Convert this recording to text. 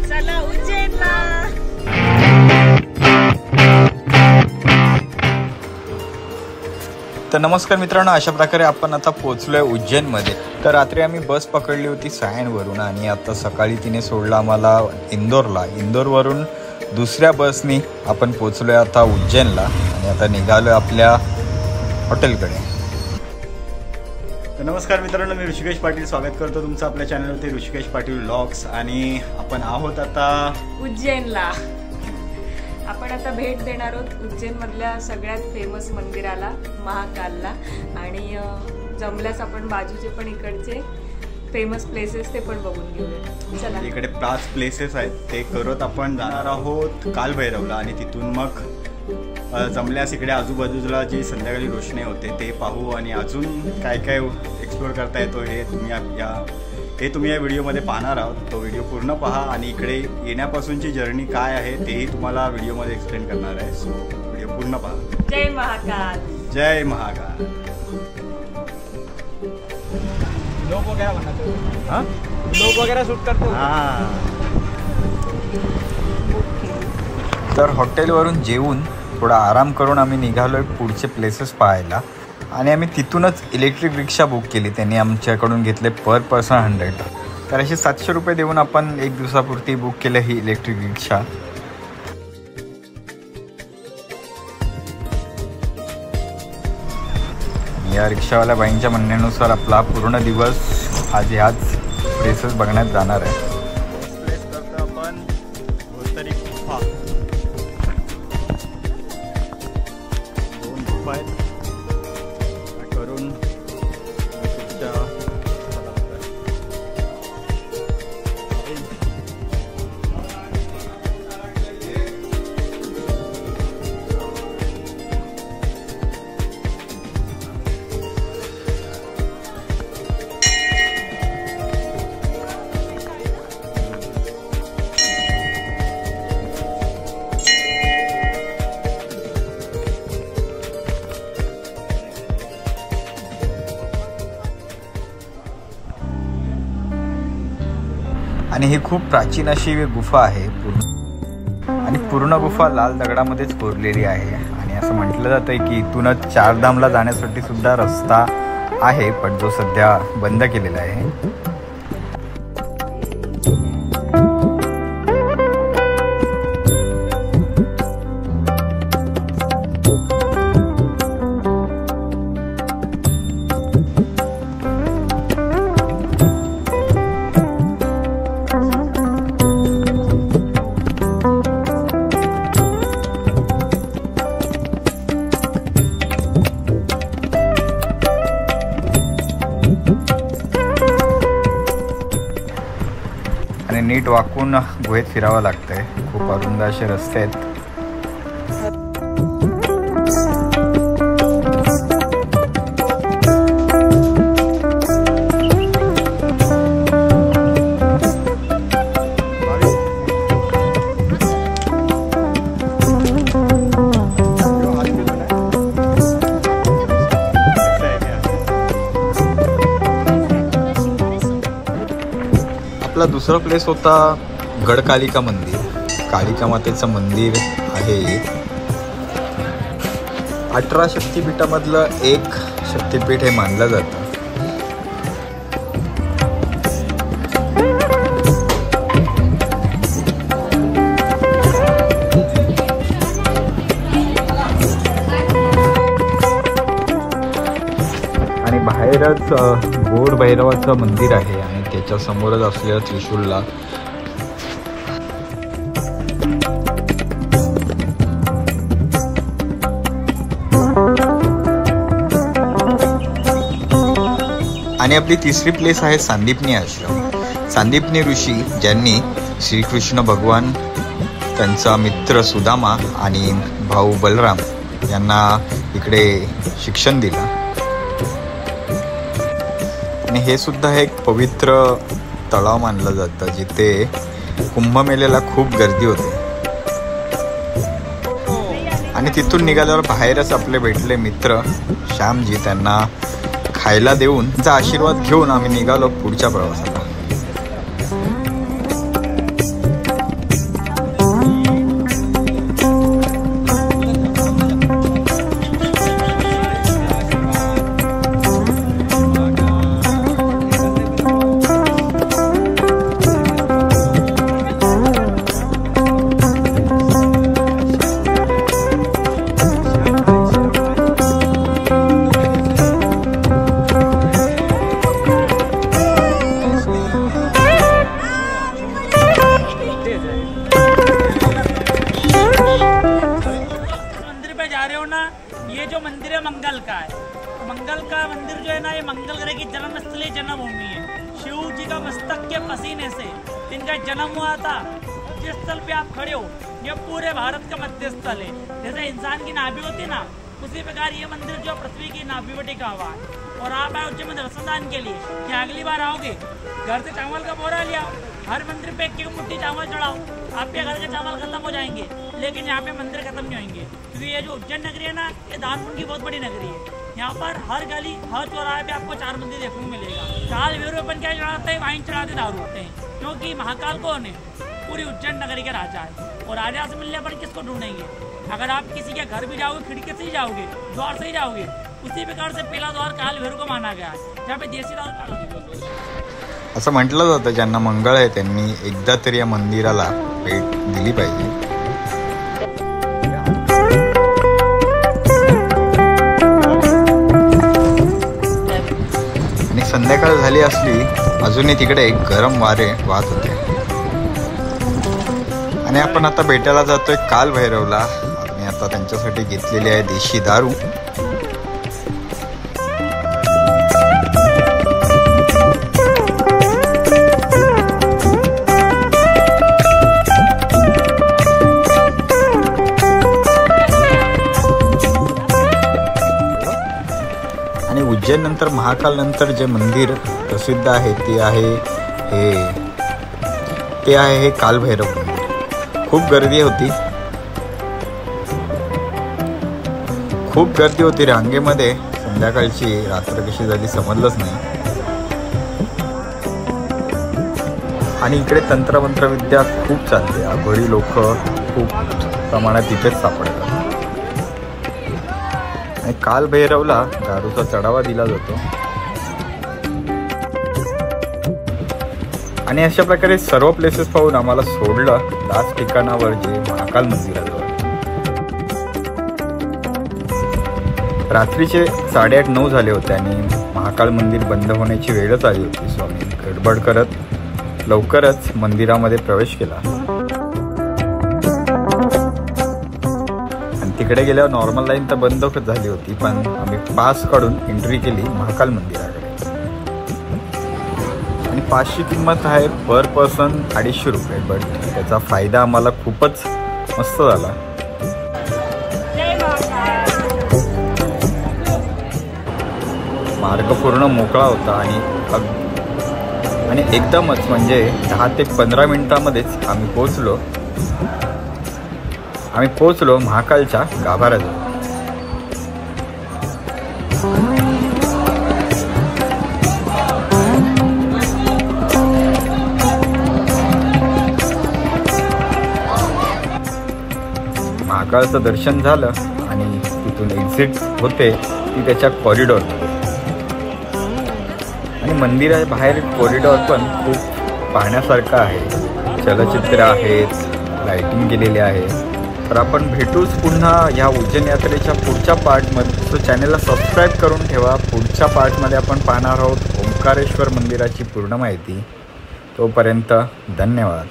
चला उज्जैनला. तर नमस्कार मित्रांनो, अशा प्रकारे आपण आता पोहोचलोय उज्जैनमध्ये. तर रात्री आम्ही बस पकडली होती सायणवरून आणि आता सकाळी तिने सोडला आम्हाला इंदोरला. इंदोरवरून दुसऱ्या बसनी आपण पोहोचलोय आता उज्जैनला आणि आता निघालोय आपल्या हॉटेलकडे. तर नमस्कार मित्रांनो, मी ऋषिकेश पाटील स्वागत करतो तुमचं आपल्या चॅनलवरती ऋषिकेश पाटील व्लॉग्स. आणि आपण आहोत आता उज्जैनला. आपण आता भेट देणार आहोत उज्जैनमधल्या सगळ्यात फेमस मंदिराला, महाकालला. आणि जमल्यास आपण बाजूचे पण इकडचे फेमस प्लेसेस ते पण बघून घेऊया. चला, इकडे 5 प्लेसेस आहेत ते करत आपण जाणार आहोत कालभैरवला आणि तिथून मग जमल्यास इकडे आजूबाजूला जी संध्याकाळी रोषणाई होते ते पाहू आणि अजून काय काय एक्सप्लोअर करता येतो हे तुम्ही या व्हिडिओमध्ये पाहणार आहोत. तो व्हिडिओ पूर्ण पहा आणि इकडे येण्यापासूनची जर्नी काय आहे तेही तुम्हाला व्हिडिओमध्ये एक्सप्लेन करणार आहे. सो व्हिडिओ पूर्ण पहा. जय महाकाल. जय महाकाल. लोग वगैरह बनाते हाँ लोग वगैरह शूट करते हो. हां, तर हॉटेलवरून जेवून थोडा आराम करून आम्ही निघालोय पुढचे प्लेसेस पाहायला. आणि आम्ही तिथूनच इलेक्ट्रिक रिक्षा बुक केली. त्यांनी आमच्याकडून घेतले पर पर्सन 100. तर असे 700 रुपये देऊन आपण एक दिवसापुरती बुक केलं ही इलेक्ट्रिक रिक्षा. या रिक्षावाल्या बाईंच्या म्हणण्यानुसार आपला पूर्ण दिवस आज ह्याच प्लेसेस बघण्यात जाणार आहे. प्लेस करतो आपण धोतरी गुफा. 2 गुफा आहेत करून आणि ही खूप प्राचीन अशी गुफा आहे आणि पूर्ण गुफा लाल दगडामध्येच कोरलेली आहे. आणि असं म्हटलं जातं की इथूनच 4 धामला जाण्यासाठी सुद्धा रस्ता आहे, पण जो सध्या बंद केलेला आहे. आणि नीट वाकून गुहेत फिरावं लागतंय. खूप अरुंद असे रस्ते आहेत. आपला दुसरा प्लेस होता गड कालिका मंदिर. कालिका मातेचं मंदिर आहे. 18 शक्तिपीठामधलं एक शक्तिपीठ हे मानलं जातं. आणि बाहेरच गोड भैरवाचं मंदिर आहे आणि त्याच्या समोरच असलेल्या त्रिशूलला आणि आपली तिसरी प्लेस आहे सांदीपनी आश्रम. सांदीपनी ऋषी ज्यांनी श्रीकृष्ण भगवान, त्यांचा मित्र सुदामा आणि भाऊ बलराम यांना इकडे शिक्षण दिलं. आणि हे सुद्धा एक पवित्र तलाव मानलं जातं जिथे कुंभमेळ्याला खूप गर्दी होते. आणि तिथून निघाल्यावर बाहेरच आपले भेटले मित्र श्यामजी. त्यांना खायला देऊन त्यांचा आशीर्वाद घेऊन आम्ही निघालो पुढच्या प्रवासाला. ये जो मंदिर है मंगल का है. मंगल का मंदिर जो है ना, ये मंगल ग्रह की जन्मस्थली जन्मभूमि है. शिव जी का मस्तक के पसीने से इनका जन्म हुआ था. जिस स्थल पे आप खड़े हो ये पूरे भारत का मध्य स्थल है. जैसे इंसान की नाभि होती है ना, उसी प्रकार ये मंदिर जो पृथ्वी की नाभि पर टिका हुआ है. और आप आए उज्जैन में दर्शनदान के लिए कि अगली बार आओगे घर से चावल का बोरा लिया, हर मंदिर पे एक मुट्ठी चावल चढ़ाओ. आपके घर के चावल खत्म हो जाएंगे लेकिन यहाँ पे मंदिर खत्म नहीं होंगे. क्योंकि ये जो उज्जैन नगरी है ना, ये दान पुण्य की बहुत बड़ी नगरी है. यहाँ पर हर गली हर चौराहे पे आपको 4 मंदिर देखने को मिलेगा. काल भैरव अपन क्या चढ़ाते हैं, वाइन चढ़ाते, दारू होते हैं. क्योंकि महाकाल कौन है? पूरी उज्जैन नगरी के राजा है. और राजा से मिलने पर किसको ढूंढेंगे? अगर आप किसी के घर भी जाओगे खिड़की से ही जाओगे, द्वार से ही जाओगे. उसी प्रकार से पहला द्वार काल भैरव को माना गया है, जहाँ पे देसी दारू. असं म्हटलं जातं ज्यांना मंगळ आहे त्यांनी एकदा तरी या मंदिराला भेट दिली पाहिजे. आणि संध्याकाळ झाली असली अजूनही तिकडे गरम वारे वाहत होते. आणि आपण आता भेटायला जातोय काल भैरवला. आणि आता त्यांच्यासाठी घेतलेली आहे देशी दारू. आणि उज्जैन नंतर महाकाल नंतर जे मंदिर प्रसिद्ध आहे ते आहे हे कालभैरव मंदिर. खूप गर्दी होती रांगेमध्ये. संध्याकाळची रात्र कशी झाली समजलंच नाही. आणि इकडे तंत्रमंत्रविद्या खूप चालते. आघोडी लोक खूप प्रमाणात इथेच सापडतात. आणि कालभैरवला दारूचा चढावा दिला जातो. आणि अशा प्रकारे सर्व प्लेसेस पाहून आम्हाला सोडलं लास्ट ठिकाणावर जे महाकाल मंदिराजवळ. रात्रीचे 8:30-9 झाले होते आणि महाकाल मंदिर बंद होण्याची वेळच आली होती. सो आम्ही गडबड करत लवकरच मंदिरामध्ये प्रवेश केला. आणि तिकडे गेल्यावर नॉर्मल लाईन तर बंद झाली होती, पण आम्ही पास काढून एंट्री केली महाकाल मंदिराकडे. आणि पासची किंमत आहे पर पर्सन 250 रुपये. बट त्याचा फायदा आम्हाला खूपच मस्त झाला. मार्ग पूर्ण मोकळा होता आणि एकदमच म्हणजे 10 ते 15 मिनिटांमध्येच आम्ही पोहोचलो महाकालच्या गाभाऱ्याजवळ. महाकाळचं दर्शन झालं आणि तिथून एक्झिट होते ती त्याच्या कॉरिडॉरमध्ये. आणि मंदिराबाहेर कॉरिडॉर पण खूप पाहण्यासारखं आहे. चलचित्र आहेत, लाईटिंग केलेली आहे. तर आपण भेटूच पुन्हा ह्या उज्जैन यात्रेच्या पुढच्या पार्टमध्ये. सो चॅनलला सबस्क्राईब करून ठेवा. पुढच्या पार्टमध्ये आपण पाहणार आहोत ओंकारेश्वर मंदिराची पूर्ण माहिती. तोपर्यंत धन्यवाद.